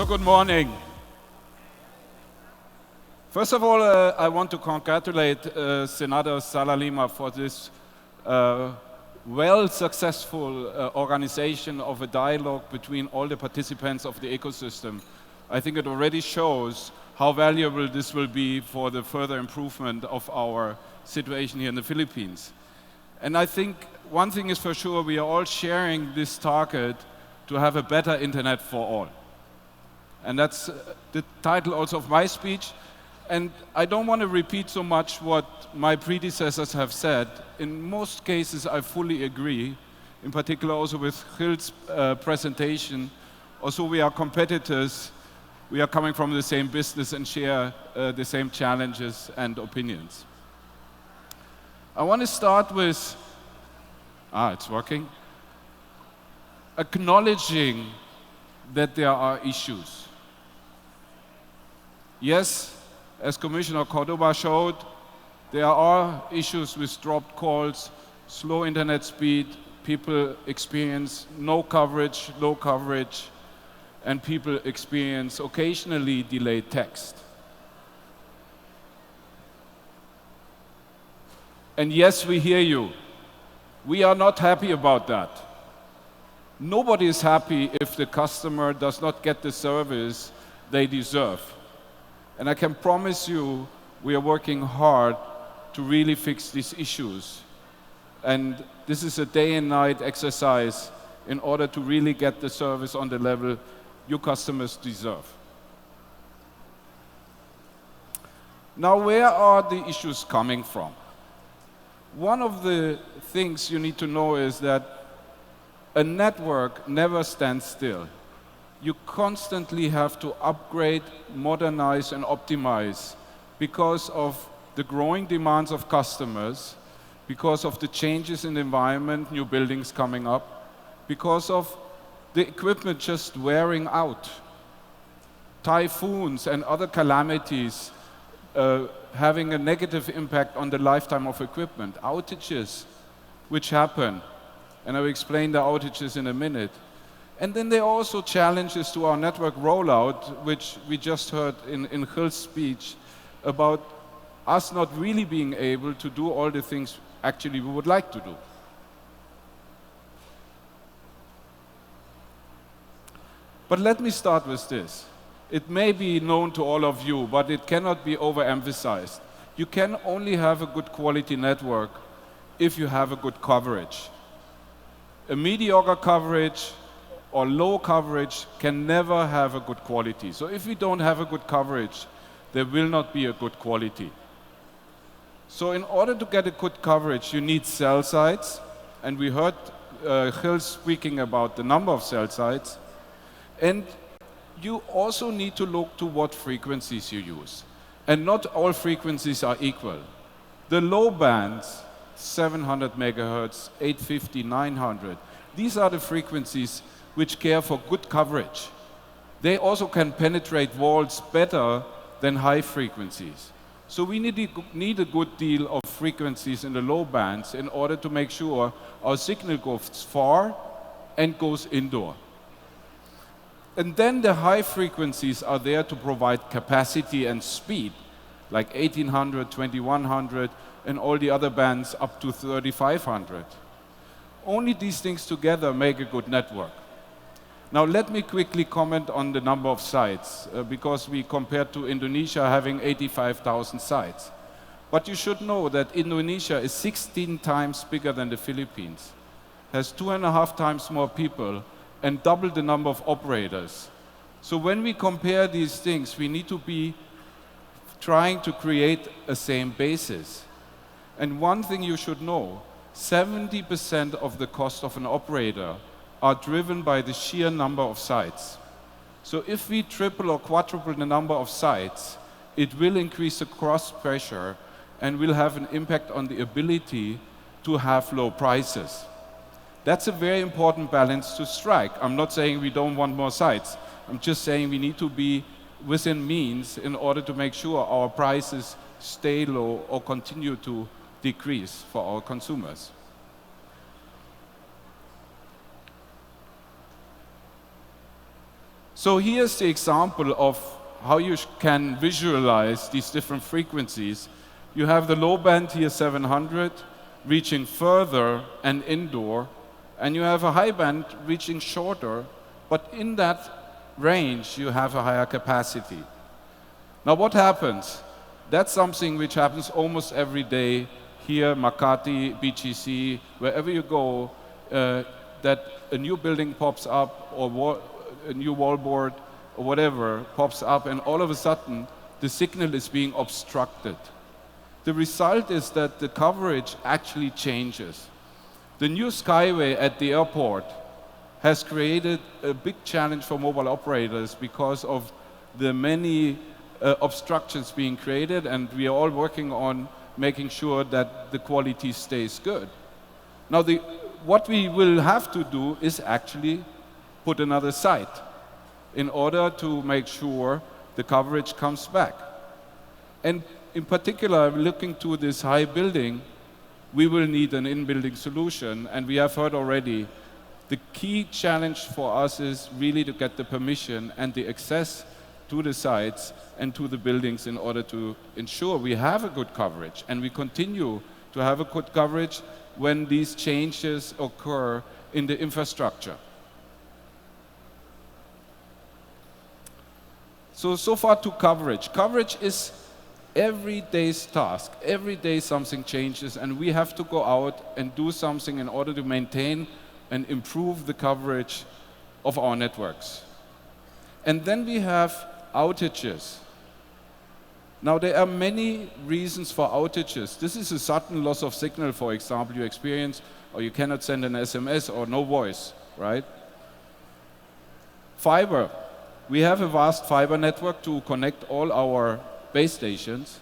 Good morning. First of all, I want to congratulate Senator Salalima for this successful organization of a dialogue between all the participants of the ecosystem. I think it already shows how valuable this will be for the further improvement of our situation here in the Philippines. And I think one thing is for sure, we are all sharing this target to have a better internet for all. And that's the title also of my speech. And I don't want to repeat so much what my predecessors have said. In most cases, I fully agree, in particular also with Gil's presentation. Also, we are competitors. We are coming from the same business and share the same challenges and opinions. I want to start with, it's working, acknowledging that there are issues. Yes, as Commissioner Cordoba showed, there are issues with dropped calls, slow internet speed, people experience no coverage, low coverage, and people experience occasionally delayed text. And yes, we hear you. We are not happy about that. Nobody is happy if the customer does not get the service they deserve. And I can promise you, we are working hard to really fix these issues. And this is a day and night exercise in order to really get the service on the level your customers deserve. Now, where are the issues coming from? One of the things you need to know is that a network never stands still. You constantly have to upgrade, modernize, and optimize because of the growing demands of customers, because of the changes in the environment, new buildings coming up, because of the equipment just wearing out, typhoons and other calamities having a negative impact on the lifetime of equipment, outages which happen, and I will explain the outages in a minute. And then there are also challenges to our network rollout, which we just heard in Gil's speech, about us not really being able to do all the things actually we would like to do. But let me start with this. It may be known to all of you, but it cannot be overemphasized. You can only have a good quality network if you have a good coverage. A mediocre coverage or low coverage can never have a good quality. So if we don't have a good coverage, there will not be a good quality. So in order to get a good coverage, you need cell sites, and we heard Gil speaking about the number of cell sites, and you also need to look to what frequencies you use. And not all frequencies are equal. The low bands, 700 megahertz, 850, 900, these are the frequencies which care for good coverage. They also can penetrate walls better than high frequencies. So we need a good deal of frequencies in the low bands in order to make sure our signal goes far and goes indoor. And then the high frequencies are there to provide capacity and speed, like 1800, 2100, and all the other bands up to 3500. Only these things together make a good network. Now let me quickly comment on the number of sites, because we compared to Indonesia having 85,000 sites. But you should know that Indonesia is 16 times bigger than the Philippines, has 2.5 times more people, and double the number of operators. So when we compare these things, we need to be trying to create a same basis. And one thing you should know, 70% of the cost of an operator are driven by the sheer number of sites. So if we triple or quadruple the number of sites, it will increase the cross pressure and will have an impact on the ability to have low prices. That's a very important balance to strike. I'm not saying we don't want more sites. I'm just saying we need to be within means in order to make sure our prices stay low or continue to decrease for our consumers. So here's the example of how you can visualize these different frequencies. You have the low band here, 700, reaching further and indoor, and you have a high band reaching shorter, but in that range you have a higher capacity. Now what happens? That's something which happens almost every day here, Makati, BGC, wherever you go, that a new building pops up or a new wallboard or whatever pops up, and all of a sudden the signal is being obstructed. The result is that the coverage actually changes. The new skyway at the airport has created a big challenge for mobile operators because of the many obstructions being created, and we are all working on making sure that the quality stays good. Now, what we will have to do is actually put another site in order to make sure the coverage comes back. And in particular, looking to this high building, we will need an in-building solution, and we have heard already, the key challenge for us is really to get the permission and the access to the sites and to the buildings in order to ensure we have a good coverage, and we continue to have a good coverage when these changes occur in the infrastructure. So far to coverage. Coverage is every day's task. Every day something changes, and we have to go out and do something in order to maintain and improve the coverage of our networks. And then we have outages. Now, there are many reasons for outages. This is a sudden loss of signal, for example, you experience, or you cannot send an SMS or no voice, right? Fiber. We have a vast fiber network to connect all our base stations,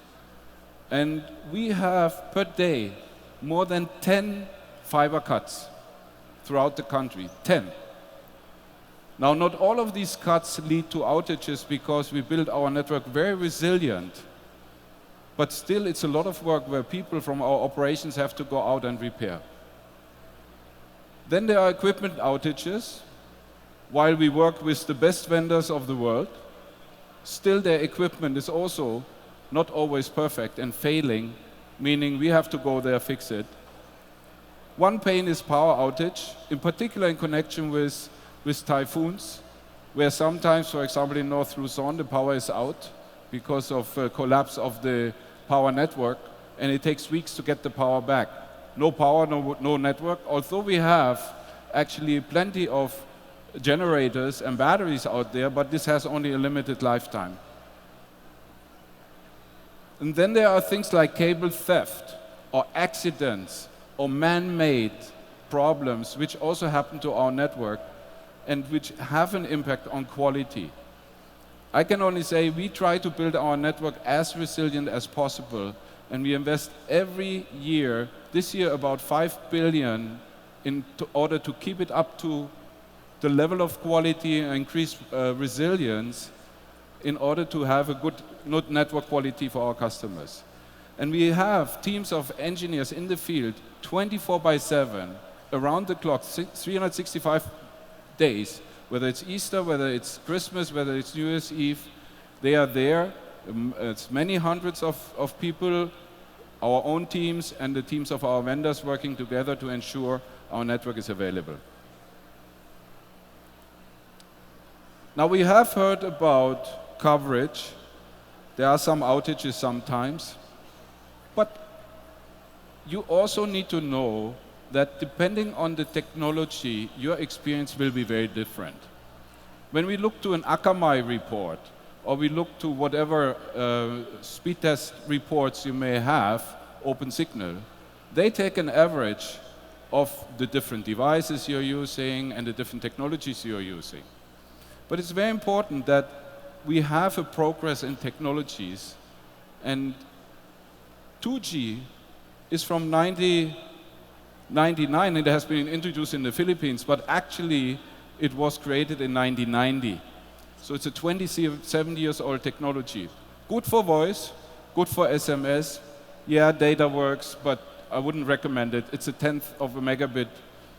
and we have per day more than 10 fiber cuts throughout the country, 10. Now, not all of these cuts lead to outages because we build our network very resilient, but still it's a lot of work where people from our operations have to go out and repair. Then there are equipment outages. While we work with the best vendors of the world, still their equipment is also not always perfect and failing, meaning we have to go there, fix it. One pain is power outage, in particular in connection with typhoons, where sometimes, for example, in North Luzon, the power is out because of collapse of the power network, and it takes weeks to get the power back. No power, no network, although we have actually plenty of generators and batteries out there, but this has only a limited lifetime. And then there are things like cable theft, or accidents, or man-made problems, which also happen to our network, and which have an impact on quality. I can only say we try to build our network as resilient as possible, and we invest every year, this year about 5 billion, in order to keep it up to the level of quality and increase resilience in order to have a good network quality for our customers. And we have teams of engineers in the field 24/7, around the clock, 365 days, whether it's Easter, whether it's Christmas, whether it's New Year's Eve, they are there. It's many hundreds of people, our own teams and the teams of our vendors working together to ensure our network is available. Now, we have heard about coverage. There are some outages sometimes, but you also need to know that depending on the technology, your experience will be very different. When we look to an Akamai report, or we look to whatever speed test reports you may have, OpenSignal, they take an average of the different devices you're using and the different technologies you're using. But it's very important that we have a progress in technologies, and 2G is from 1999, and it has been introduced in the Philippines, but actually it was created in 1990. So it's a 27 years old technology. Good for voice, good for SMS. Yeah, data works, but I wouldn't recommend it. It's a tenth of a megabit,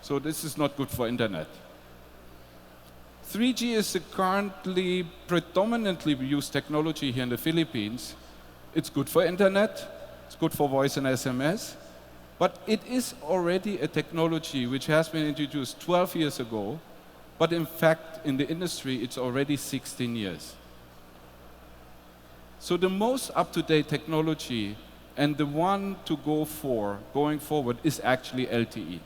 so this is not good for internet. 3G is the currently predominantly used technology here in the Philippines. It's good for internet, it's good for voice and SMS, but it is already a technology which has been introduced 12 years ago, but in fact, in the industry, it's already 16 years. So the most up-to-date technology and the one to go for going forward is actually LTE.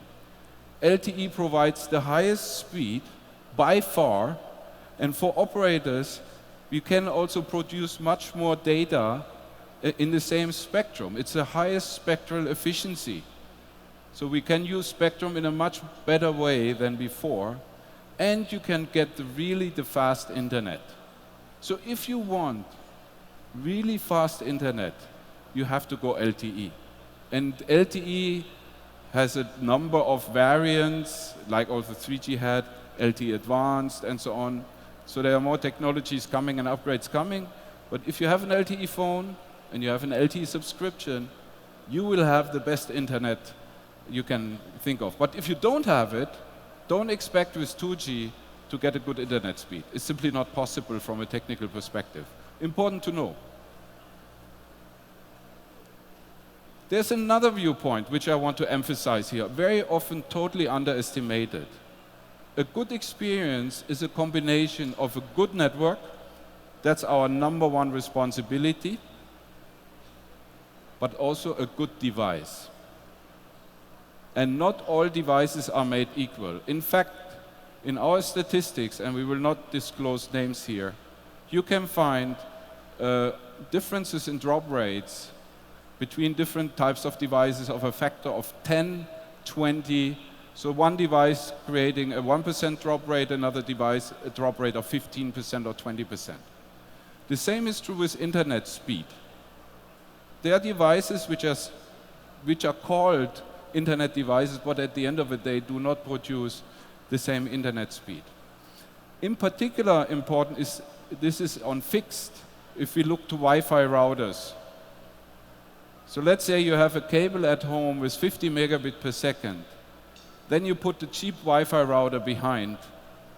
LTE provides the highest speed by far, and for operators, we can also produce much more data in the same spectrum. It's the highest spectral efficiency. So we can use spectrum in a much better way than before, and you can get really the fast internet. So if you want really fast internet, you have to go LTE. And LTE has a number of variants, like also 3G had, LTE Advanced, and so on. So there are more technologies coming and upgrades coming. But if you have an LTE phone and you have an LTE subscription, you will have the best internet you can think of. But if you don't have it, don't expect with 2G to get a good internet speed. It's simply not possible from a technical perspective. Important to know. There's another viewpoint which I want to emphasize here, very often totally underestimated. A good experience is a combination of a good network, that's our #1 responsibility, but also a good device. And not all devices are made equal. In fact, in our statistics, and we will not disclose names here, you can find differences in drop rates between different types of devices of a factor of 10, 20. So one device creating a 1% drop rate, another device a drop rate of 15% or 20%. The same is true with internet speed. There are devices which are called internet devices, but at the end of the day do not produce the same internet speed. In particular important is, this is on fixed, if we look to Wi-Fi routers. So let's say you have a cable at home with 50 megabit per second. Then you put the cheap Wi-Fi router behind,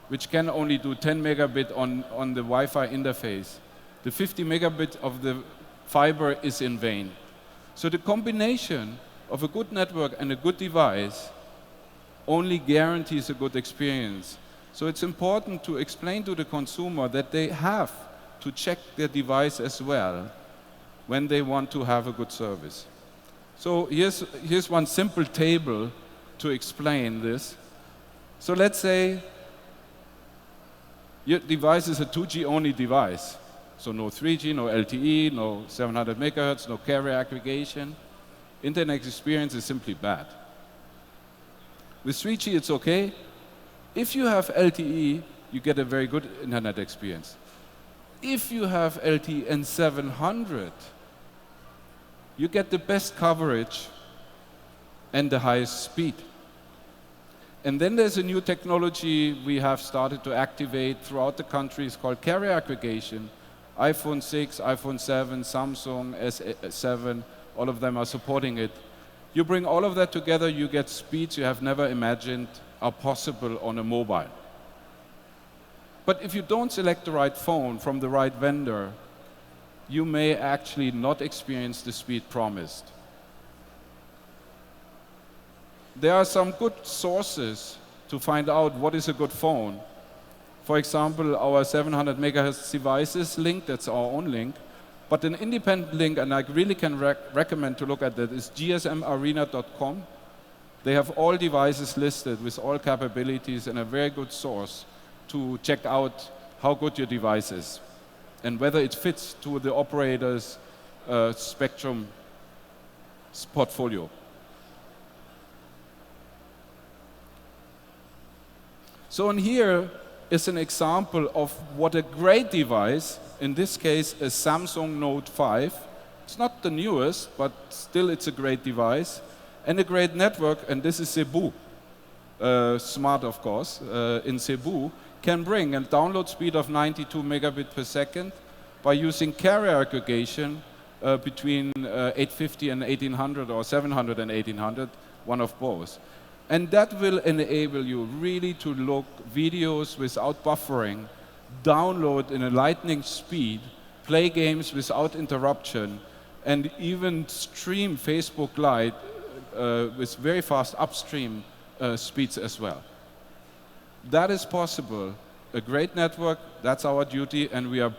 which can only do 10 megabit on the Wi-Fi interface. The 50 megabit of the fiber is in vain. So the combination of a good network and a good device only guarantees a good experience. So it's important to explain to the consumer that they have to check their device as well when they want to have a good service. So here's one simple table to explain this. So let's say your device is a 2G only device. So no 3G, no LTE, no 700 megahertz, no carrier aggregation. Internet experience is simply bad. With 3G it's okay. If you have LTE, you get a very good internet experience. If you have LTE and 700, you get the best coverage and the highest speed. And then there's a new technology we have started to activate throughout the country. It's called carrier aggregation. iPhone 6, iPhone 7, Samsung S7, all of them are supporting it. You bring all of that together, you get speeds you have never imagined are possible on a mobile. But if you don't select the right phone from the right vendor, you may actually not experience the speed promised. There are some good sources to find out what is a good phone. For example, our 700 megahertz devices link, that's our own link. But an independent link, and I really can recommend to look at that, is gsmarena.com. They have all devices listed with all capabilities and a very good source to check out how good your device is and whether it fits to the operator's spectrum portfolio. So in here is an example of what a great device, in this case a Samsung Note 5. It's not the newest, but still it's a great device. And a great network, and this is Cebu, smart of course, in Cebu, can bring a download speed of 92 megabit per second by using carrier aggregation between 850 and 1800 or 700 and 1800, one of both. And that will enable you really to look videos without buffering, download in a lightning speed, play games without interruption, and even stream Facebook Live with very fast upstream speeds as well. That is possible. A great network, that's our duty, and we are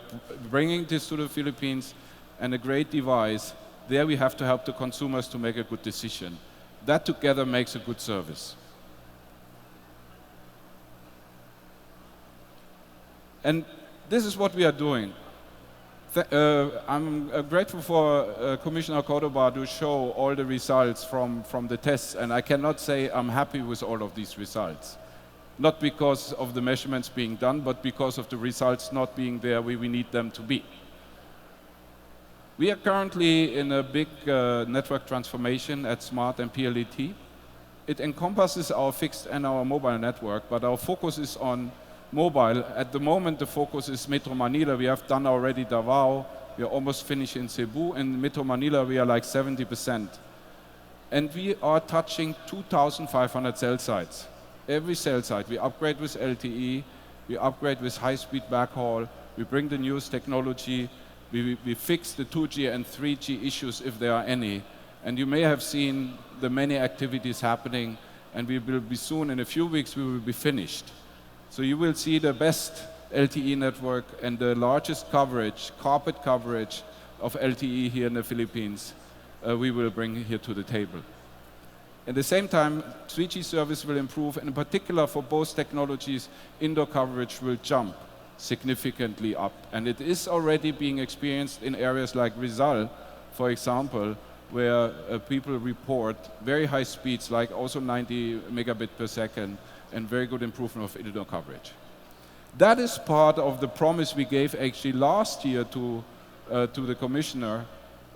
bringing this to the Philippines, and a great device. There we have to help the consumers to make a good decision. That together makes a good service. And this is what we are doing. I'm grateful for Commissioner Cordoba to show all the results from the tests, and I cannot say I'm happy with all of these results. Not because of the measurements being done, but because of the results not being there where we need them to be. We are currently in a big network transformation at Smart and PLDT. It encompasses our fixed and our mobile network, but our focus is on mobile. At the moment, the focus is Metro Manila. We have done already Davao. We are almost finished in Cebu. In Metro Manila, we are like 70%. And we are touching 2,500 cell sites. Every cell site, we upgrade with LTE, we upgrade with high-speed backhaul, we bring the newest technology, we fix the 2G and 3G issues if there are any. And you may have seen the many activities happening, and we will be soon, in a few weeks, we will be finished. So you will see the best LTE network and the largest coverage, carpet coverage of LTE here in the Philippines, we will bring here to the table. At the same time, 3G service will improve, and in particular for both technologies, indoor coverage will jump significantly up. And it is already being experienced in areas like Rizal, for example, where people report very high speeds, like also 90 megabit per second, and very good improvement of indoor coverage. That is part of the promise we gave actually last year to the Commissioner,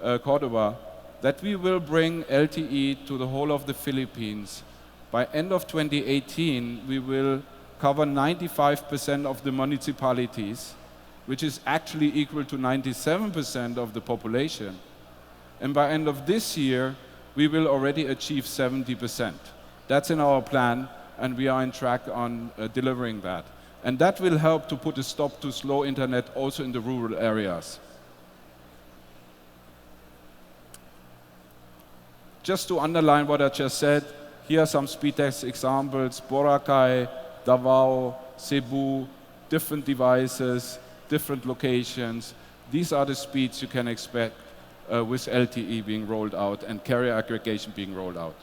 Cordoba, that we will bring LTE to the whole of the Philippines. By end of 2018, we will cover 95% of the municipalities, which is actually equal to 97% of the population. And by end of this year, we will already achieve 70%. That's in our plan, and we are on track on delivering that. And that will help to put a stop to slow internet also in the rural areas. Just to underline what I just said, here are some speed test examples: Boracay, Davao, Cebu, different devices, different locations. These are the speeds you can expect with LTE being rolled out and carrier aggregation being rolled out.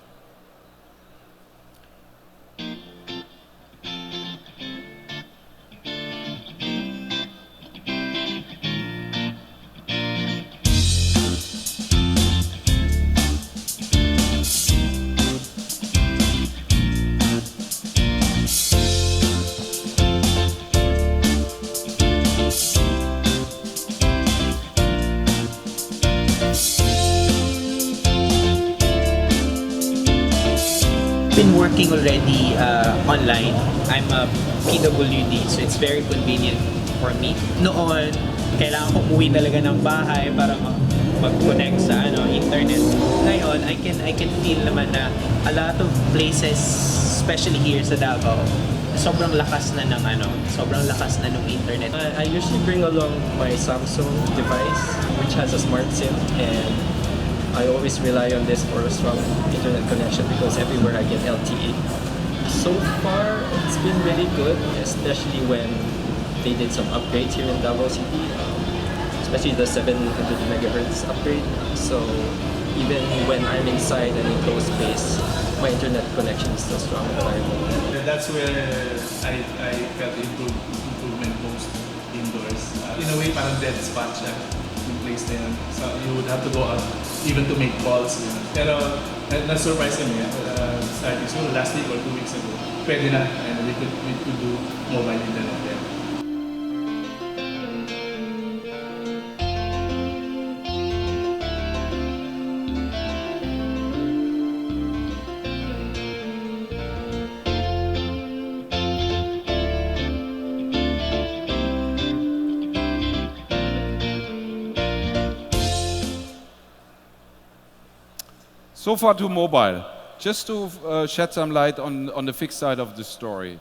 Been working already online. I'm a PWD, so it's very convenient for me. Noon, kailangan ko umuwi talaga ng bahay para mag-connect sa internet. Ngayon, I can feel naman na a lot of places, especially here sa Davao, sobrang lakas na ng internet. I usually bring along my Samsung device, which has a smart SIM, and I always rely on this for a strong internet connection because everywhere I get LTE. So far, it's been really good, especially when they did some upgrades here in Davao City, especially the 700 megahertz upgrade. So even when I'm inside and in closed space, my internet connection is still strong and reliable. That's where I felt improvement most indoors. In a way, parang dead spot siya yung place na yun. So you would have to go out even to make calls. Pero na-surprise kami, starting so last week or 2 weeks ago, pwede na, and we could do mobile internet there. So far to mobile. Just to shed some light on the fixed side of the story.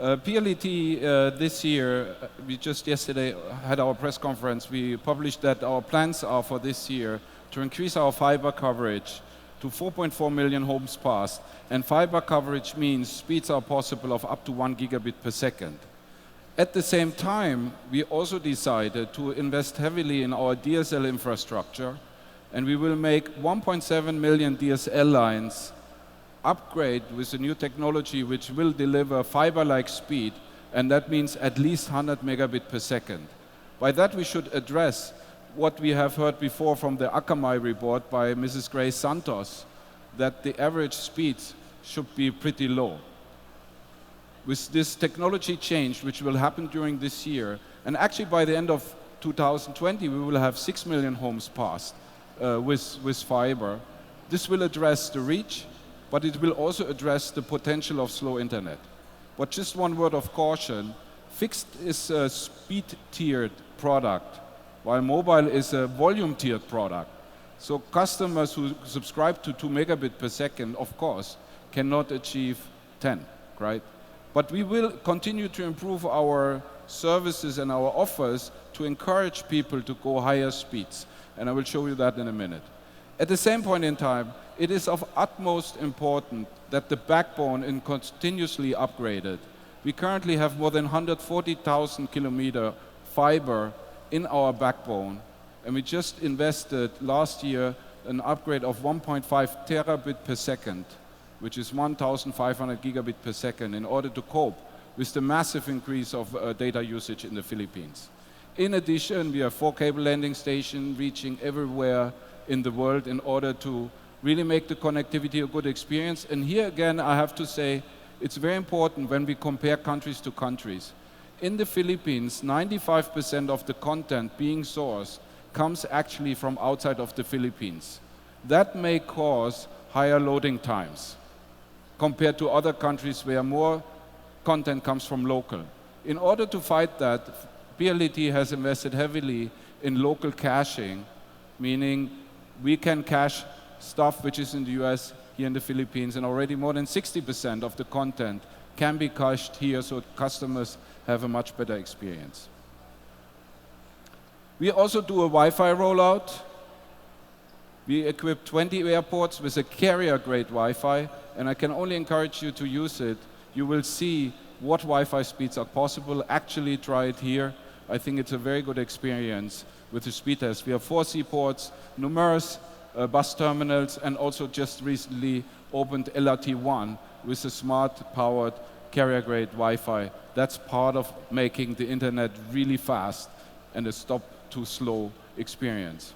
PLDT this year, we just yesterday had our press conference, we published that our plans are for this year to increase our fiber coverage to 4.4 million homes passed. And fiber coverage means speeds are possible of up to 1 gigabit per second. At the same time, we also decided to invest heavily in our DSL infrastructure, and we will make 1.7 million DSL lines upgrade with the new technology which will deliver fiber-like speed, and that means at least 100 megabit per second. By that we should address what we have heard before from the Akamai report by Mrs. Grace Santos, that the average speeds should be pretty low. With this technology change, which will happen during this year, and actually by the end of 2020 we will have 6 million homes passed with fiber. This will address the reach, but it will also address the potential of slow internet. But just one word of caution, fixed is a speed-tiered product, while mobile is a volume-tiered product. So customers who subscribe to 2 megabit per second, of course, cannot achieve 10, right? But we will continue to improve our services and our offers to encourage people to go higher speeds. And I will show you that in a minute. At the same point in time, it is of utmost importance that the backbone is continuously upgraded. We currently have more than 140,000 kilometer fiber in our backbone, and we just invested last year an upgrade of 1.5 terabit per second, which is 1,500 gigabit per second, in order to cope with the massive increase of data usage in the Philippines. In addition, we have 4 cable landing stations reaching everywhere in the world in order to really make the connectivity a good experience. And here again, I have to say, it's very important when we compare countries to countries. In the Philippines, 95% of the content being sourced comes actually from outside of the Philippines. That may cause higher loading times compared to other countries where more content comes from local. In order to fight that, PLDT has invested heavily in local caching, meaning we can cache stuff which is in the US here in the Philippines, and already more than 60% of the content can be cached here so customers have a much better experience. We also do a Wi-Fi rollout. We equip 20 airports with a carrier-grade Wi-Fi, and I can only encourage you to use it. You will see what Wi-Fi speeds are possible. Actually try it here. I think it's a very good experience with the speed test. We have 4 seaports, numerous bus terminals, and also just recently opened LRT1 with a smart-powered carrier-grade Wi-Fi. That's part of making the internet really fast and a stop-too-slow experience.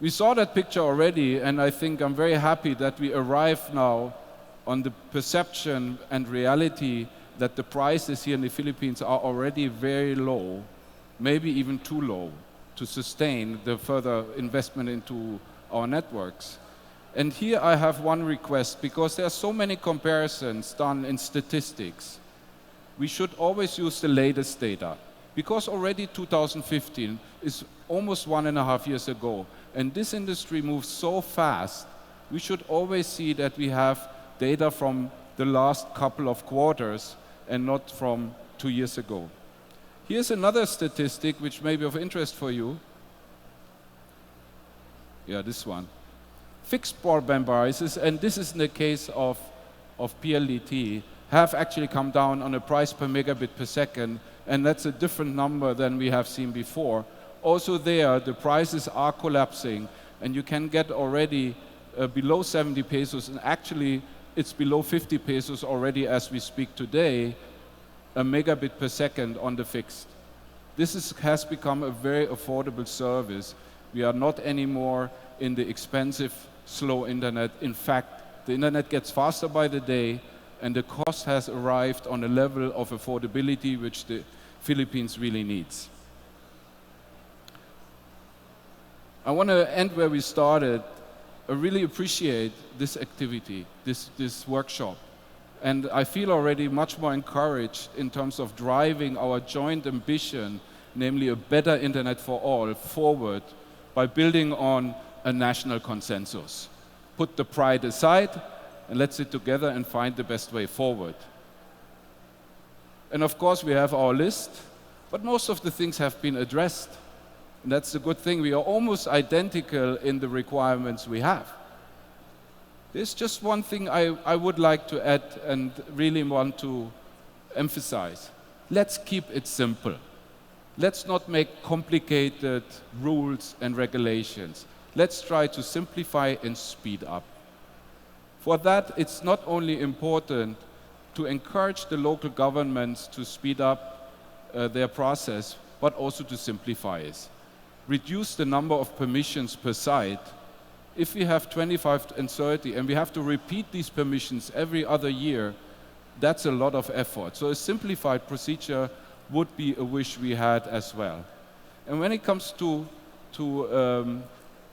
We saw that picture already, and I think I'm very happy that we arrive now on the perception and reality that the prices here in the Philippines are already very low, maybe even too low, to sustain the further investment into our networks. And here I have one request, because there are so many comparisons done in statistics. We should always use the latest data, because already 2015 is almost 1.5 years ago, and this industry moves so fast, we should always see that we have data from the last couple of quarters and not from 2 years ago. Here's another statistic which may be of interest for you. Yeah, this one. Fixed broadband prices, and this is in the case of PLDT, have actually come down on a price per megabit per second, and that's a different number than we have seen before. Also there, the prices are collapsing, and you can get already below 70 pesos, and actually it's below 50 pesos already as we speak today, a megabit per second on the fixed. This has become a very affordable service. We are not anymore in the expensive, slow internet. In fact, the internet gets faster by the day, and the cost has arrived on a level of affordability which the Philippines really needs. I want to end where we started. I really appreciate this activity, this workshop. And I feel already much more encouraged in terms of driving our joint ambition, namely a better internet for all, forward by building on a national consensus. Put the pride aside and let's sit together and find the best way forward. And of course, we have our list, but most of the things have been addressed. And that's the good thing. We are almost identical in the requirements we have. There's just one thing I would like to add and really want to emphasize. Let's keep it simple. Let's not make complicated rules and regulations. Let's try to simplify and speed up. For that, it's not only important to encourage the local governments to speed up their process, but also to simplify it. Reduce the number of permissions per site. If we have 25 and 30 and we have to repeat these permissions every other year, that's a lot of effort. So a simplified procedure would be a wish we had as well. And when it comes to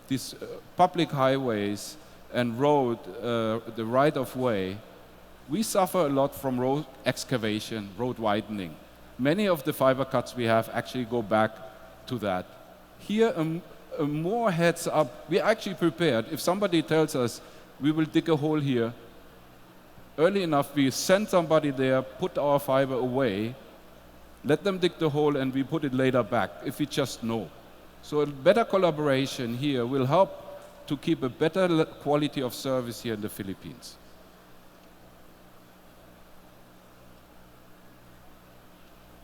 these public highways and road, the right-of-way, we suffer a lot from road excavation, road widening. Many of the fiber cuts we have actually go back to that. Here, a more heads up, we're actually prepared. If somebody tells us we will dig a hole here, early enough we send somebody there, put our fiber away, let them dig the hole and we put it later back, if we just know. So a better collaboration here will help to keep a better quality of service here in the Philippines.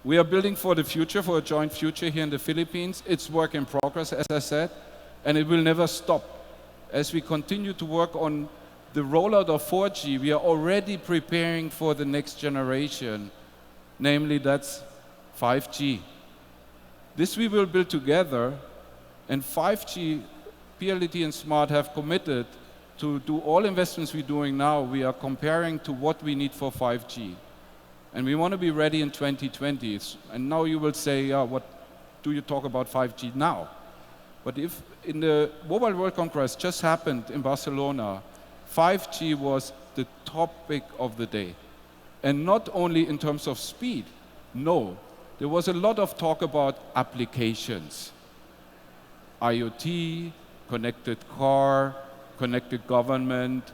We are building for the future, for a joint future here in the Philippines. It's work in progress, as I said, and it will never stop. As we continue to work on the rollout of 4G, we are already preparing for the next generation, namely that's 5G. This we will build together, and 5G, PLDT and Smart have committed to do all investments we're doing now. We are comparing to what we need for 5G. And we want to be ready in 2020. And now you will say, yeah, what do you talk about 5G now? But if in the Mobile World Congress just happened in Barcelona, 5G was the topic of the day. And not only in terms of speed, no. There was a lot of talk about applications. IoT, connected car, connected government,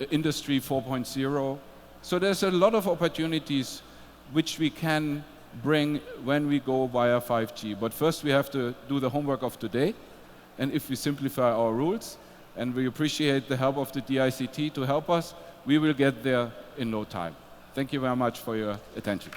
Industry 4.0. So there's a lot of opportunities which we can bring when we go via 5G. But first we have to do the homework of today. And if we simplify our rules, and we appreciate the help of the DICT to help us, we will get there in no time. Thank you very much for your attention.